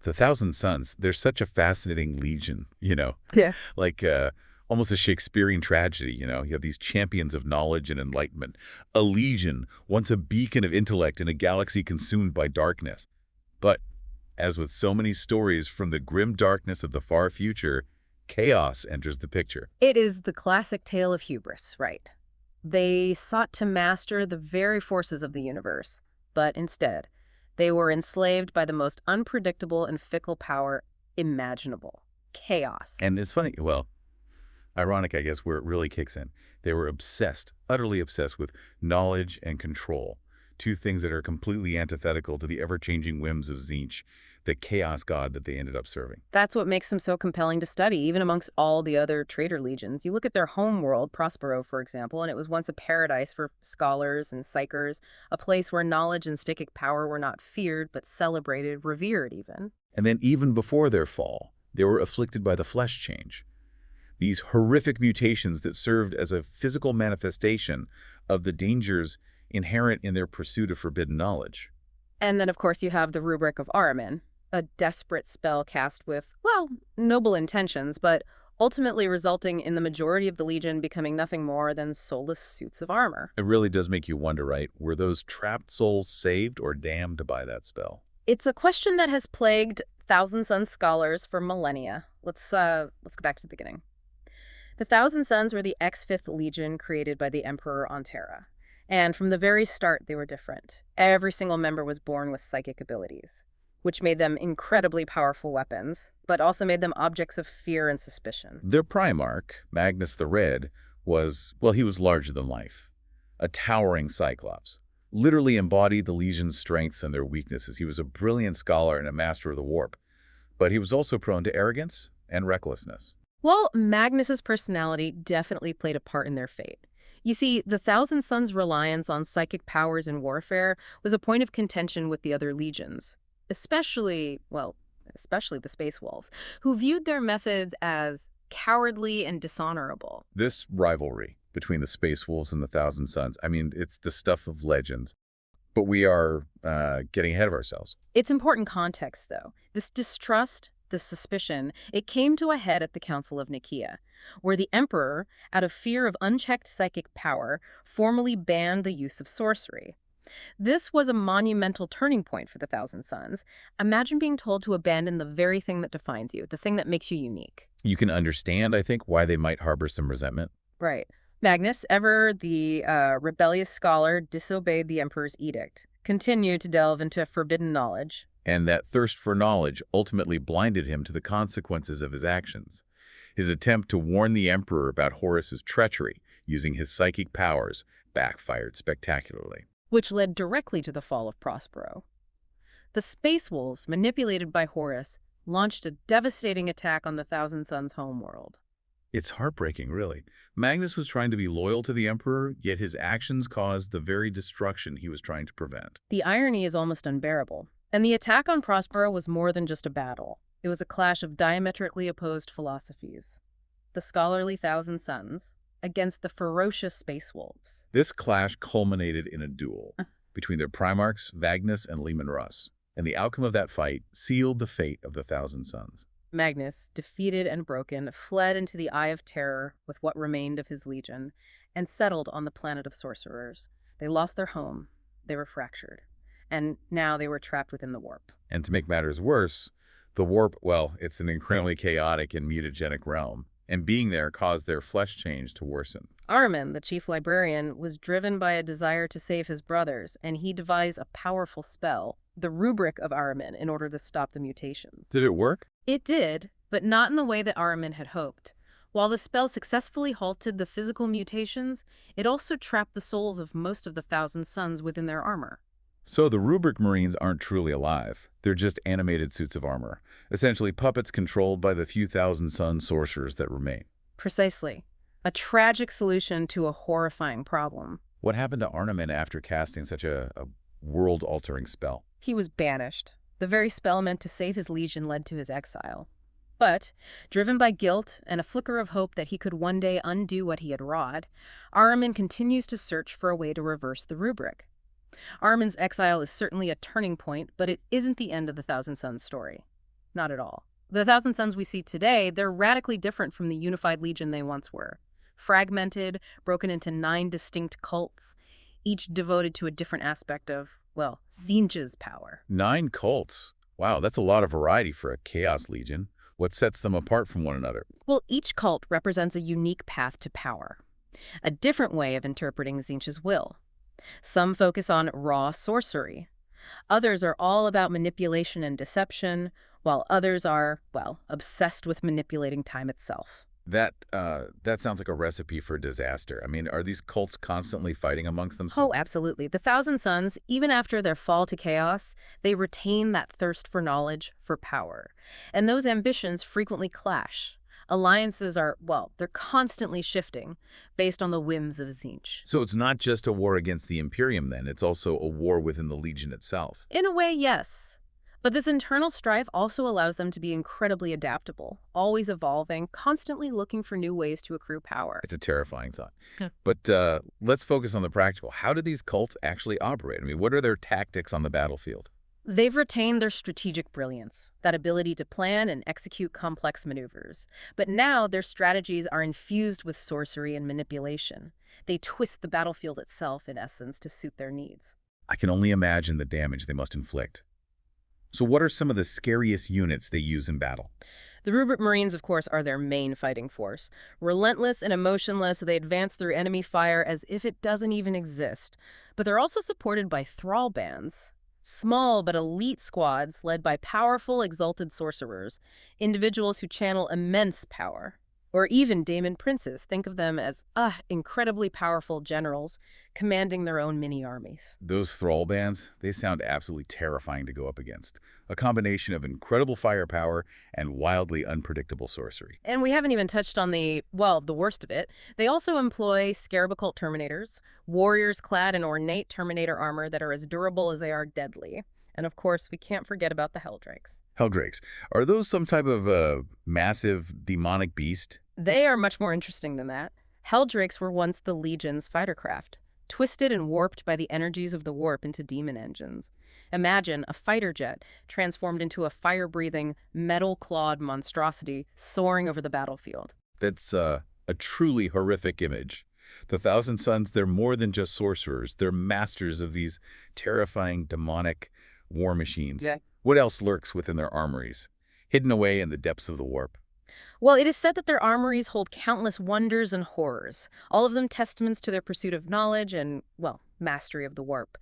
The Thousand Sons, they're such a fascinating legion, Yeah. like almost a Shakespearean tragedy, You have these champions of knowledge and enlightenment. A legion, once a beacon of intellect in a galaxy consumed by darkness. But, as with so many stories from the grim darkness of the far future, chaos enters the picture. It is the classic tale of hubris, right? They sought to master the very forces of the universe, but instead, they were enslaved by the most unpredictable and fickle power imaginable. Chaos. And it's funny, well, ironic, I guess, where it really kicks in. They were obsessed, utterly obsessed with knowledge and control, two things that are completely antithetical to the ever-changing whims of Tzeentch, the chaos god that they ended up serving. That's what makes them so compelling to study, even amongst all the other traitor legions. You look at their home world, Prospero, for example, and it was once a paradise for scholars and psychers, a place where knowledge and psychic power were not feared, but celebrated, revered even. And then even before their fall, they were afflicted by the flesh change. These horrific mutations that served as a physical manifestation of the dangers inherent in their pursuit of forbidden knowledge. And then, of course, you have the rubric of Ahriman, a desperate spell cast with, well, noble intentions, but ultimately resulting in the majority of the Legion becoming nothing more than soulless suits of armor. It really does make you wonder, right? Were those trapped souls saved or damned by that spell? It's a question that has plagued Thousand Sons scholars for millennia. Let's go back to the beginning. The Thousand Sons were the ex-Fifth Legion created by the Emperor on Terra. And from the very start, they were different. Every single member was born with psychic abilities, which made them incredibly powerful weapons, but also made them objects of fear and suspicion. Their Primarch, Magnus the Red, was, well, he was larger than life. A towering Cyclops. Literally embodied the Legion's strengths and their weaknesses. He was a brilliant scholar and a master of the warp. But he was also prone to arrogance and recklessness. Well, Magnus's personality definitely played a part in their fate. You see, the Thousand Sons' reliance on psychic powers in warfare was a point of contention with the other legions. Especially the Space Wolves, who viewed their methods as cowardly and dishonorable. This rivalry between the Space Wolves and the Thousand Sons, I mean, it's the stuff of legends. But we are getting ahead of ourselves. It's important context, though. This distrust, this suspicion, it came to a head at the Council of Nikia, where the Emperor, out of fear of unchecked psychic power, formally banned the use of sorcery. This was a monumental turning point for the Thousand Sons. Imagine being told to abandon the very thing that defines you, the thing that makes you unique. You can understand, I think, why they might harbor some resentment. Right. Magnus, ever the rebellious scholar, disobeyed the Emperor's edict, continued to delve into forbidden knowledge. And that thirst for knowledge ultimately blinded him to the consequences of his actions. His attempt to warn the Emperor about Horus's treachery using his psychic powers backfired spectacularly. Which led directly to the fall of Prospero. The Space Wolves, manipulated by Horus, launched a devastating attack on the Thousand Sons' homeworld. It's heartbreaking, really. Magnus was trying to be loyal to the Emperor, yet his actions caused the very destruction he was trying to prevent. The irony is almost unbearable. And the attack on Prospero was more than just a battle. It was a clash of diametrically opposed philosophies. The scholarly Thousand Sons against the ferocious Space Wolves. This clash culminated in a duel between their Primarchs, Magnus and Leman Russ, and the outcome of that fight sealed the fate of the Thousand Sons. Magnus, defeated and broken, fled into the Eye of Terror with what remained of his legion, and settled on the planet of sorcerers. They lost their home, they were fractured, and now they were trapped within the warp. And to make matters worse, the warp, well, it's an incredibly chaotic and mutagenic realm, and being there caused their flesh change to worsen. Ahriman, the chief librarian, was driven by a desire to save his brothers, and he devised a powerful spell, the rubric of Ahriman, in order to stop the mutations. Did it work? It did, but not in the way that Ahriman had hoped. While the spell successfully halted the physical mutations, it also trapped the souls of most of the Thousand Sons within their armor. So the rubric Marines aren't truly alive. They're just animated suits of armor, essentially puppets controlled by the few Thousand Sun sorcerers that remain. Precisely. A tragic solution to a horrifying problem. What happened to Ahriman after casting such a world-altering spell? He was banished. The very spell meant to save his legion led to his exile. But, driven by guilt and a flicker of hope that he could one day undo what he had wrought, Ahriman continues to search for a way to reverse the rubric. Ahriman's exile is certainly a turning point, but it isn't the end of the Thousand Sons story. not at all. The Thousand Sons we see today, they're radically different from the unified legion they once were. Fragmented, broken into 9 distinct cults, each devoted to a different aspect of, well, Tzeentch's power. 9 cults. Wow, that's a lot of variety for a Chaos Legion. What sets them apart from one another? Well, each cult represents a unique path to power, a different way of interpreting Tzeentch's will. Some focus on raw sorcery. Others are all about manipulation and deception, while others are, well, obsessed with manipulating time itself. That sounds like a recipe for disaster. I mean, are these cults constantly fighting amongst themselves? Oh, absolutely. The Thousand Sons, even after their fall to chaos, they retain that thirst for knowledge, for power. And those ambitions frequently clash. Alliances are, well, they're constantly shifting based on the whims of Tzeentch. So it's not just a war against the Imperium then, it's also a war within the Legion itself. In a way, yes. But this internal strife also allows them to be incredibly adaptable, always evolving, constantly looking for new ways to accrue power. It's a terrifying thought. But let's focus on the practical. How do these cults actually operate? I mean, what are their tactics on the battlefield? They've retained their strategic brilliance, that ability to plan and execute complex maneuvers. But now their strategies are infused with sorcery and manipulation. They twist the battlefield itself, in essence, to suit their needs. I can only imagine the damage they must inflict. So what are some of the scariest units they use in battle? The rubric Marines, of course, are their main fighting force. Relentless and emotionless, they advance through enemy fire as if it doesn't even exist. But they're also supported by thrall bands. Small but elite squads led by powerful, exalted sorcerers, individuals who channel immense power. Or even daemon princes. Think of them as, incredibly powerful generals commanding their own mini-armies. Those thrall bands, they sound absolutely terrifying to go up against. A combination of incredible firepower and wildly unpredictable sorcery. And we haven't even touched on the worst of it. They also employ scarab occult terminators, warriors clad in ornate terminator armor that are as durable as they are deadly. And of course, we can't forget about the Helldrakes. Helldrakes. Are those some type of massive demonic beast? They are much more interesting than that. Helldrakes were once the Legion's fighter craft, twisted and warped by the energies of the warp into demon engines. Imagine a fighter jet transformed into a fire-breathing, metal-clawed monstrosity soaring over the battlefield. That's a truly horrific image. The Thousand Sons, they're more than just sorcerers. They're masters of these terrifying, demonic war machines. Yeah. What else lurks within their armories, hidden away in the depths of the warp? Well, it is said that their armories hold countless wonders and horrors, all of them testaments to their pursuit of knowledge and, well, mastery of the warp.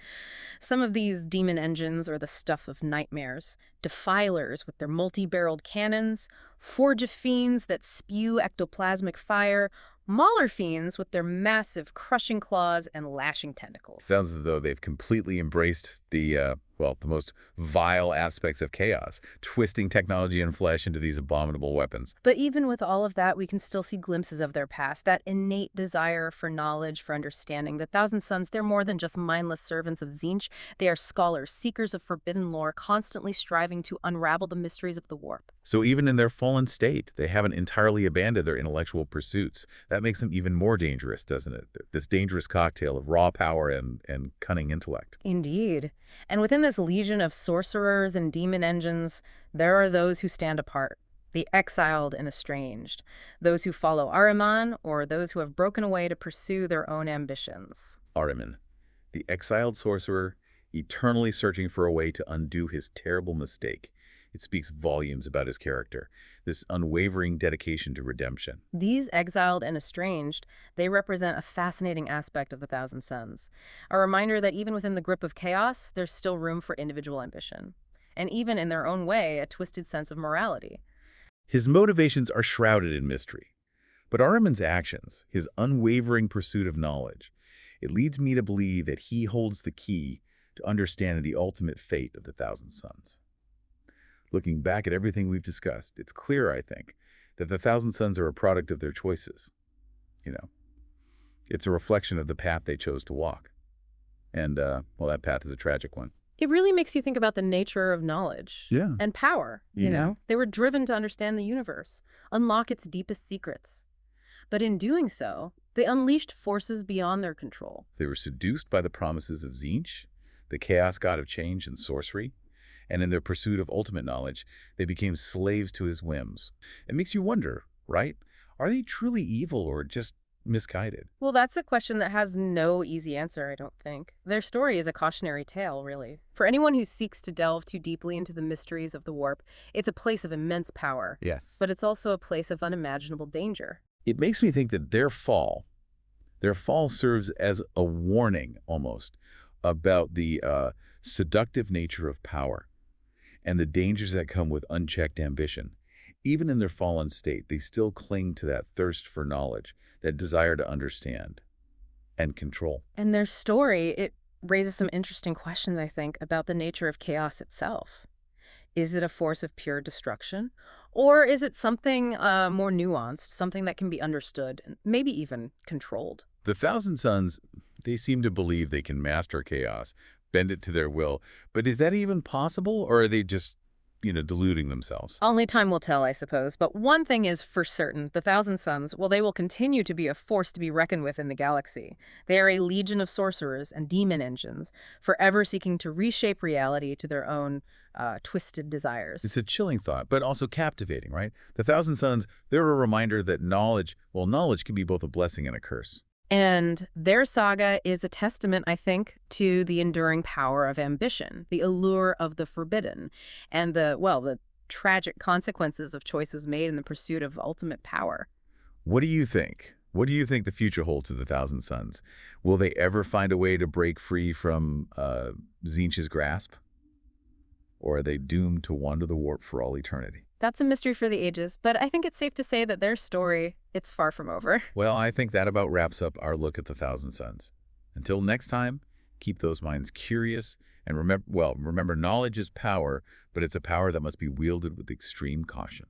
Some of these demon engines are the stuff of nightmares, defilers with their multi-barreled cannons, forge of fiends that spew ectoplasmic fire, mauler fiends with their massive crushing claws and lashing tentacles. Sounds as though they've completely embraced the most vile aspects of chaos, twisting technology and flesh into these abominable weapons. But even with all of that, we can still see glimpses of their past, that innate desire for knowledge, for understanding. The Thousand Sons, they're more than just mindless servants of Tzeentch. They are scholars, seekers of forbidden lore, constantly striving to unravel the mysteries of the warp. So even in their fallen state, they haven't entirely abandoned their intellectual pursuits. That makes them even more dangerous, doesn't it? This dangerous cocktail of raw power and cunning intellect. Indeed. And within this legion of sorcerers and demon engines, there are those who stand apart, the exiled and estranged, those who follow Ahriman, or those who have broken away to pursue their own ambitions. Ahriman, the exiled sorcerer, eternally searching for a way to undo his terrible mistake. It speaks volumes about his character, this unwavering dedication to redemption. These exiled and estranged, they represent a fascinating aspect of the Thousand Sons, a reminder that even within the grip of chaos, there's still room for individual ambition, and even in their own way, a twisted sense of morality. His motivations are shrouded in mystery, but Ahriman's actions, his unwavering pursuit of knowledge, it leads me to believe that he holds the key to understanding the ultimate fate of the Thousand Sons. Looking back at everything we've discussed, it's clear, I think, that the Thousand Sons are a product of their choices. It's a reflection of the path they chose to walk. And, that path is a tragic one. It really makes you think about the nature of knowledge and power, you know? They were driven to understand the universe, unlock its deepest secrets. But in doing so, they unleashed forces beyond their control. They were seduced by the promises of Tzeentch, the chaos god of change and sorcery, and in their pursuit of ultimate knowledge, they became slaves to his whims. It makes you wonder, right? Are they truly evil or just misguided? Well, that's a question that has no easy answer, I don't think. Their story is a cautionary tale, really. For anyone who seeks to delve too deeply into the mysteries of the warp, it's a place of immense power, Yes. but it's also a place of unimaginable danger. It makes me think that their fall serves as a warning almost about the seductive nature of power and the dangers that come with unchecked ambition. Even in their fallen state, they still cling to that thirst for knowledge, that desire to understand and control. And their story, it raises some interesting questions, I think, about the nature of chaos itself. Is it a force of pure destruction? Or is it something more nuanced, something that can be understood and maybe even controlled? The Thousand Sons, they seem to believe they can master chaos, bend it to their will. But is that even possible, or are they just, deluding themselves? Only time will tell, I suppose. But one thing is for certain, the Thousand Sons, well, they will continue to be a force to be reckoned with in the galaxy. They are a legion of sorcerers and demon engines, forever seeking to reshape reality to their own twisted desires. It's a chilling thought, but also captivating, right? The Thousand Sons, they're a reminder that knowledge can be both a blessing and a curse. And their saga is a testament, I think, to the enduring power of ambition, the allure of the forbidden, and the tragic consequences of choices made in the pursuit of ultimate power. What do you think? What do you think the future holds to the Thousand Sons? Will they ever find a way to break free from Tzeentch's grasp? Or are they doomed to wander the warp for all eternity? That's a mystery for the ages, but I think it's safe to say that their story, it's far from over. Well, I think that about wraps up our look at the Thousand Sons. Until next time, keep those minds curious and remember knowledge is power, but it's a power that must be wielded with extreme caution.